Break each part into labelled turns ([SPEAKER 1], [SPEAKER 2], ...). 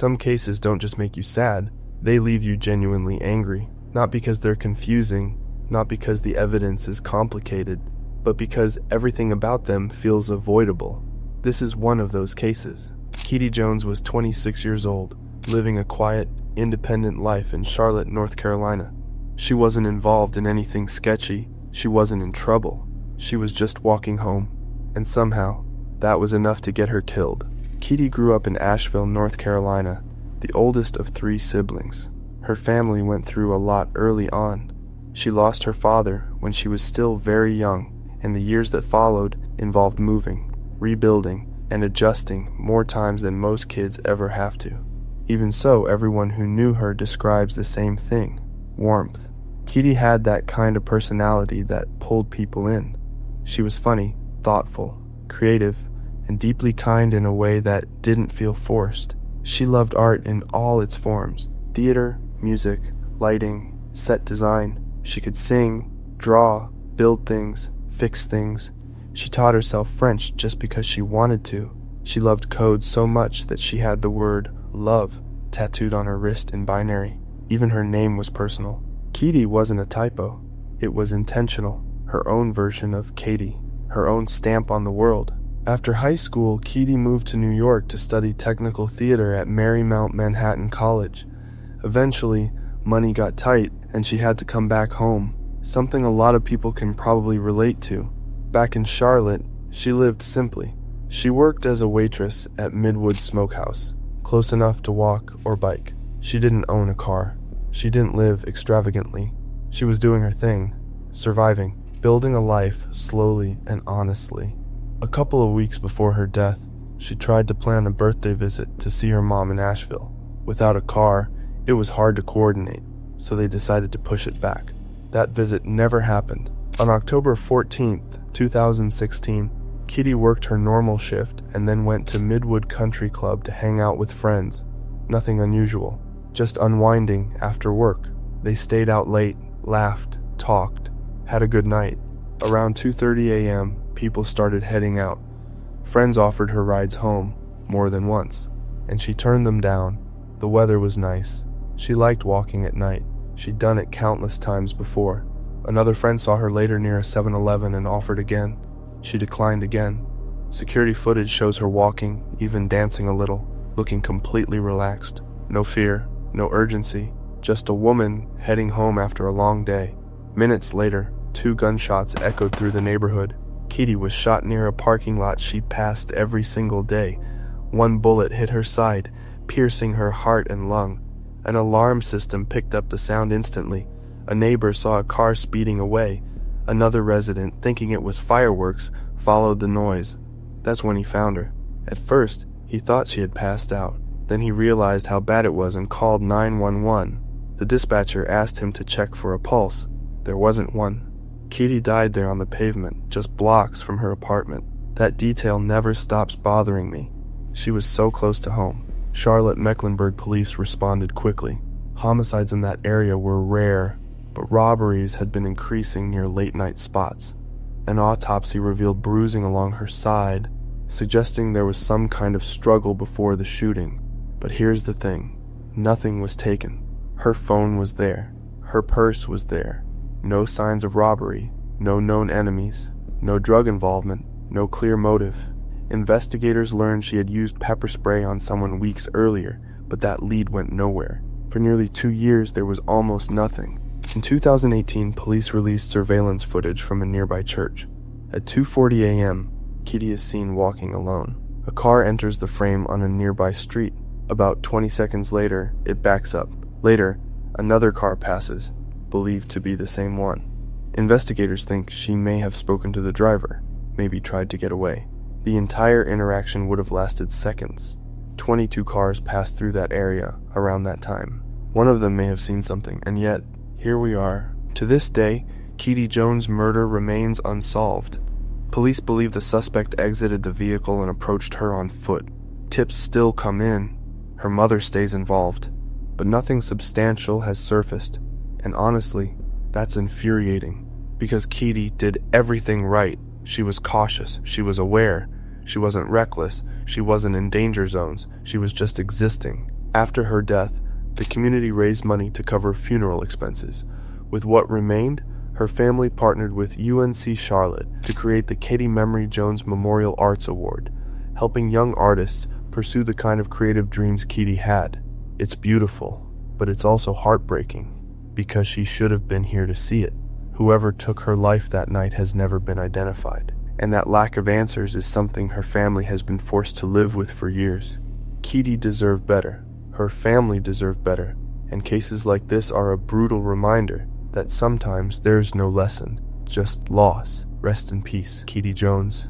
[SPEAKER 1] Some cases don't just make you sad, they leave you genuinely angry. Not because they're confusing, not because the evidence is complicated, but because everything about them feels avoidable. This is one of those cases. Keedy Jones was 26 years old, living a quiet, independent life in Charlotte, North Carolina. She wasn't involved in anything sketchy. She wasn't in trouble. She was just walking home, and somehow, that was enough to get her killed. Keedy grew up in Asheville, North Carolina, the oldest of 3 siblings. Her family went through a lot early on. She lost her father when she was still very young, and the years that followed involved moving, rebuilding, and adjusting more times than most kids ever have to. Even so, everyone who knew her describes the same thing: warmth. Keedy had that kind of personality that pulled people in. She was funny, thoughtful, creative, and deeply kind in a way that didn't feel forced. She loved art in all its forms: theater, music, lighting, set design. She could sing, draw, build things, fix things. She taught herself French just because she wanted to. She loved code so much that she had the word love tattooed on her wrist in binary. Even her name was personal. Keedy wasn't a typo. It was intentional. Her own version of Katie. Her own stamp on the world. After high school, Keedy moved to New York to study technical theater at Marymount Manhattan College. Eventually, money got tight and she had to come back home, something a lot of people can probably relate to. Back in Charlotte, she lived simply. She worked as a waitress at Midwood Smokehouse, close enough to walk or bike. She didn't own a car. She didn't live extravagantly. She was doing her thing, surviving, building a life slowly and honestly. A couple of weeks before her death, she tried to plan a birthday visit to see her mom in Asheville. Without a car, it was hard to coordinate, so they decided to push it back. That visit never happened. On October 14th, 2016, Keedy worked her normal shift and then went to Midwood Country Club to hang out with friends. Nothing unusual, just unwinding after work. They stayed out late, laughed, talked, had a good night. Around 2:30 a.m., people started heading out. Friends offered her rides home, more than once, and she turned them down. The weather was nice. She liked walking at night. She'd done it countless times before. Another friend saw her later near a 7-Eleven and offered again. She declined again. Security footage shows her walking, even dancing a little, looking completely relaxed. No fear, no urgency, just a woman heading home after a long day. Minutes later, 2 gunshots echoed through the neighborhood. Keedy was shot near a parking lot she passed every single day. 1 bullet hit her side, piercing her heart and lung. An alarm system picked up the sound instantly. A neighbor saw a car speeding away. Another resident, thinking it was fireworks, followed the noise. That's when he found her. At first, he thought she had passed out. Then he realized how bad it was and called 911. The dispatcher asked him to check for a pulse. There wasn't one. Keedy died there on the pavement, just blocks from her apartment. That detail never stops bothering me. She was so close to home. Charlotte Mecklenburg police responded quickly. Homicides in that area were rare, but robberies had been increasing near late-night spots. An autopsy revealed bruising along her side, suggesting there was some kind of struggle before the shooting. But here's the thing. Nothing was taken. Her phone was there. Her purse was there. No signs of robbery, no known enemies, no drug involvement, no clear motive. Investigators learned she had used pepper spray on someone weeks earlier, but that lead went nowhere. For nearly 2 years, there was almost nothing. In 2018, police released surveillance footage from a nearby church. At 2:40 a.m., Keedy is seen walking alone. A car enters the frame on a nearby street. About 20 seconds later, it backs up. Later, another car passes, believed to be the same one. Investigators think she may have spoken to the driver, maybe tried to get away. The entire interaction would have lasted seconds. 22 cars passed through that area around that time. One of them may have seen something, and yet, here we are. To this day, Keedy Jones' murder remains unsolved. Police believe the suspect exited the vehicle and approached her on foot. Tips still come in. Her mother stays involved. But nothing substantial has surfaced. And honestly, that's infuriating. Because Keedy did everything right. She was cautious. She was aware. She wasn't reckless. She wasn't in danger zones. She was just existing. After her death, the community raised money to cover funeral expenses. With what remained, her family partnered with UNC Charlotte to create the Katie Memory Jones Memorial Arts Award, helping young artists pursue the kind of creative dreams Katie had. It's beautiful, but it's also heartbreaking, because she should have been here to see it. Whoever took her life that night has never been identified, and that lack of answers is something her family has been forced to live with for years. Katie deserved better. Her family deserved better, and cases like this are a brutal reminder that sometimes there's no lesson, just loss. Rest in peace, Katie Jones.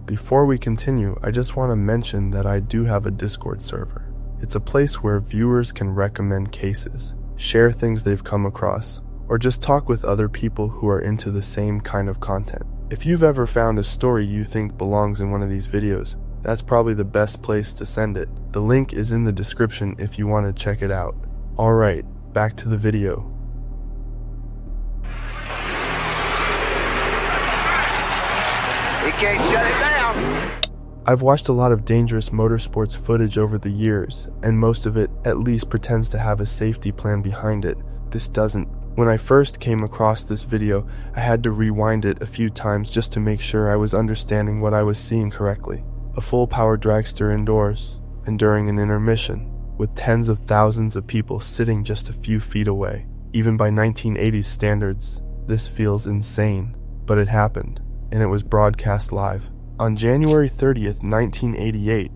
[SPEAKER 1] Before we continue, I just want to mention that I do have a Discord server. It's a place where viewers can recommend cases, share things they've come across, or just talk with other people who are into the same kind of content. If you've ever found a story you think belongs in one of these videos, that's probably the best place to send it. The link is in the description if you want to check it out. Alright, back to the video.
[SPEAKER 2] He can't shut it down.
[SPEAKER 1] I've watched a lot of dangerous motorsports footage over the years, and most of it at least pretends to have a safety plan behind it. This doesn't. When I first came across this video, I had to rewind it a few times just to make sure I was understanding what I was seeing correctly. A full-power dragster indoors, and during an intermission, with tens of thousands of people sitting just a few feet away. Even by 1980s standards, this feels insane, but it happened, and it was broadcast live. On January 30th, 1988,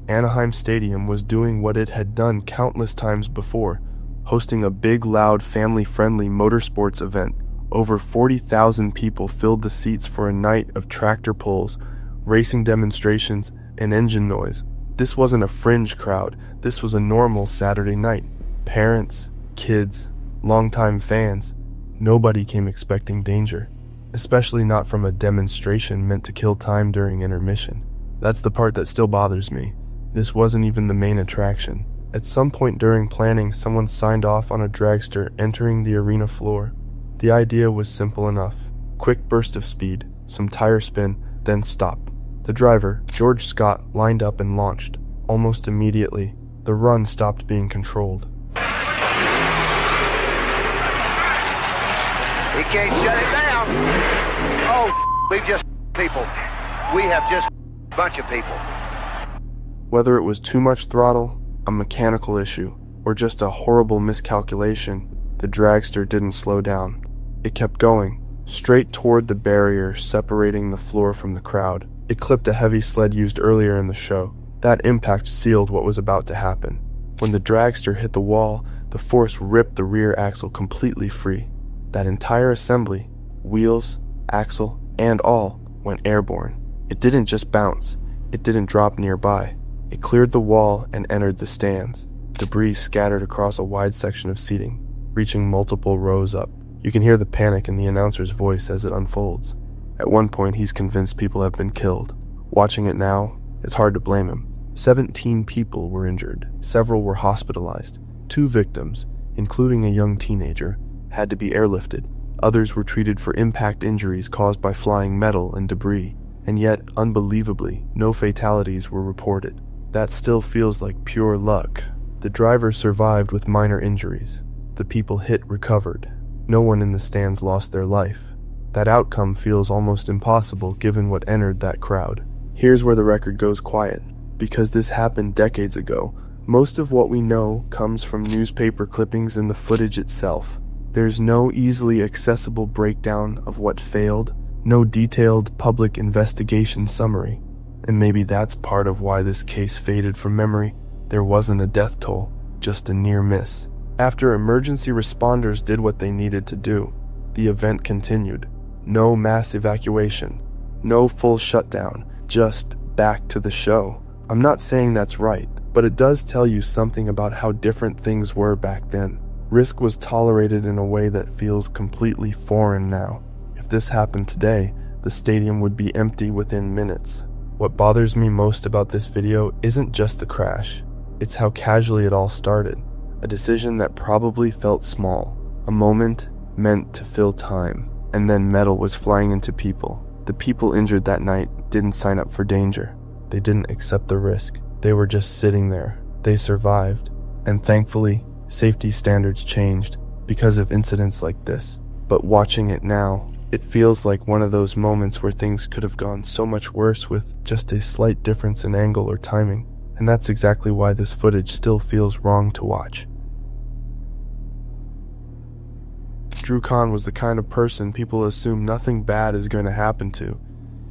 [SPEAKER 1] Anaheim Stadium was doing what it had done countless times before, hosting a big, loud, family-friendly motorsports event. Over 40,000 people filled the seats for a night of tractor pulls, racing demonstrations, and engine noise. This wasn't a fringe crowd, this was a normal Saturday night. Parents, kids, longtime fans, nobody came expecting danger. Especially not from a demonstration meant to kill time during intermission. That's the part that still bothers me. This wasn't even the main attraction. At some point during planning, someone signed off on a dragster entering the arena floor. The idea was simple enough. Quick burst of speed, some tire spin, then stop. The driver, George Scott, lined up and launched. Almost immediately, the run stopped being controlled.
[SPEAKER 2] He can't shut it down. Oh, we've just people. We have just a bunch of people.
[SPEAKER 1] Whether it was too much throttle, a mechanical issue, or just a horrible miscalculation, the dragster didn't slow down. It kept going, straight toward the barrier separating the floor from the crowd. It clipped a heavy sled used earlier in the show. That impact sealed what was about to happen. When the dragster hit the wall, the force ripped the rear axle completely free. That entire assembly, wheels, axle, and all, went airborne. It didn't just bounce. It didn't drop nearby. It cleared the wall and entered the stands. Debris scattered across a wide section of seating, reaching multiple rows up. You can hear the panic in the announcer's voice as it unfolds. At one point, he's convinced people have been killed. Watching it now, it's hard to blame him. 17 people were injured. Several were hospitalized. 2 victims, including a young teenager, had to be airlifted. Others were treated for impact injuries caused by flying metal and debris. And yet, unbelievably, no fatalities were reported. That still feels like pure luck. The driver survived with minor injuries. The people hit recovered. No one in the stands lost their life. That outcome feels almost impossible given what entered that crowd. Here's where the record goes quiet. Because this happened decades ago, most of what we know comes from newspaper clippings and the footage itself. There's no easily accessible breakdown of what failed, no detailed public investigation summary. And maybe that's part of why this case faded from memory. There wasn't a death toll, just a near miss. After emergency responders did what they needed to do, the event continued. No mass evacuation, no full shutdown, just back to the show. I'm not saying that's right, but it does tell you something about how different things were back then. Risk was tolerated in a way that feels completely foreign now. If this happened today, the stadium would be empty within minutes. What bothers me most about this video isn't just the crash, it's how casually it all started. A decision that probably felt small, a moment meant to fill time, and then metal was flying into people. The people injured that night didn't sign up for danger. They didn't accept the risk. They were just sitting there. They survived. And thankfully, safety standards changed because of incidents like this. But watching it now, it feels like one of those moments where things could have gone so much worse with just a slight difference in angle or timing. And that's exactly why this footage still feels wrong to watch. Drew Kahn was the kind of person people assume nothing bad is going to happen to.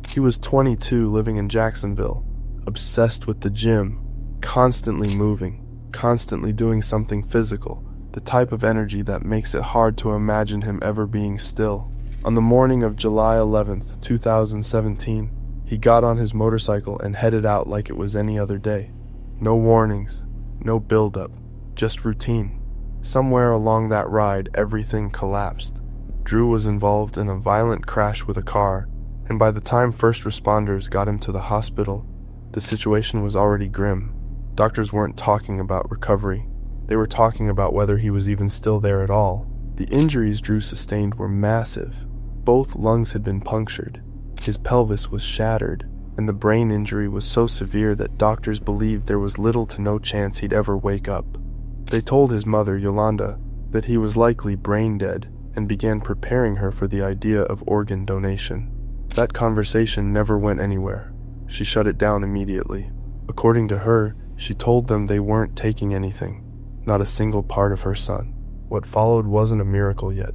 [SPEAKER 1] He was 22, living in Jacksonville, obsessed with the gym, constantly moving, constantly doing something physical, the type of energy that makes it hard to imagine him ever being still. On the morning of July 11th, 2017, he got on his motorcycle and headed out like it was any other day. No warnings, no build-up, just routine. Somewhere along that ride, everything collapsed. Drew was involved in a violent crash with a car, and by the time first responders got him to the hospital, the situation was already grim. Doctors weren't talking about recovery. They were talking about whether he was even still there at all. The injuries Drew sustained were massive. Both lungs had been punctured. His pelvis was shattered, and the brain injury was so severe that doctors believed there was little to no chance he'd ever wake up. They told his mother, Yolanda, that he was likely brain dead and began preparing her for the idea of organ donation. That conversation never went anywhere. She shut it down immediately. According to her, she told them they weren't taking anything, not a single part of her son. What followed wasn't a miracle yet.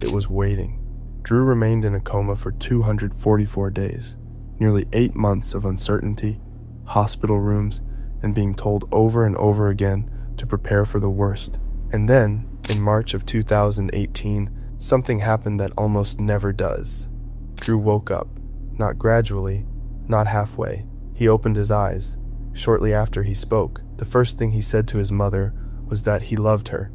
[SPEAKER 1] It was waiting. Drew remained in a coma for 244 days, nearly 8 months of uncertainty, hospital rooms, and being told over and over again to prepare for the worst. And then, in March of 2018, something happened that almost never does. Drew woke up, not gradually, not halfway. He opened his eyes. Shortly after he spoke, the first thing he said to his mother was that he loved her.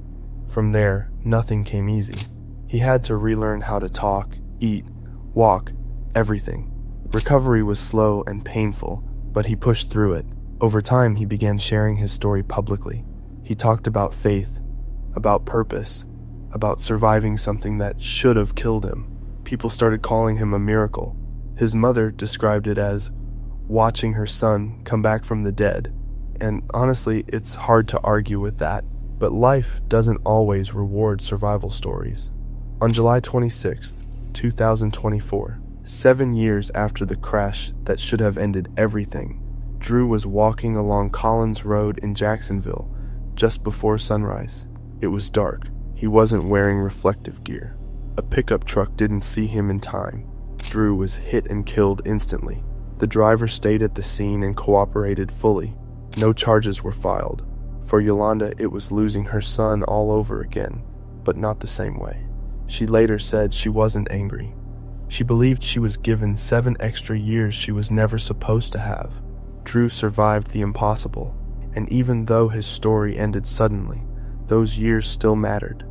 [SPEAKER 1] From there, nothing came easy. He had to relearn how to talk, eat, walk, everything. Recovery was slow and painful, but he pushed through it. Over time, he began sharing his story publicly. He talked about faith, about purpose, about surviving something that should have killed him. People started calling him a miracle. His mother described it as watching her son come back from the dead. And honestly, it's hard to argue with that. But life doesn't always reward survival stories. On July 26th, 2024, 7 years after the crash that should have ended everything, Drew was walking along Collins Road in Jacksonville just before sunrise. It was dark. He wasn't wearing reflective gear. A pickup truck didn't see him in time. Drew was hit and killed instantly. The driver stayed at the scene and cooperated fully. No charges were filed. For Yolanda, it was losing her son all over again, but not the same way. She later said she wasn't angry. She believed she was given 7 extra years she was never supposed to have. Drew survived the impossible, and even though his story ended suddenly, those years still mattered.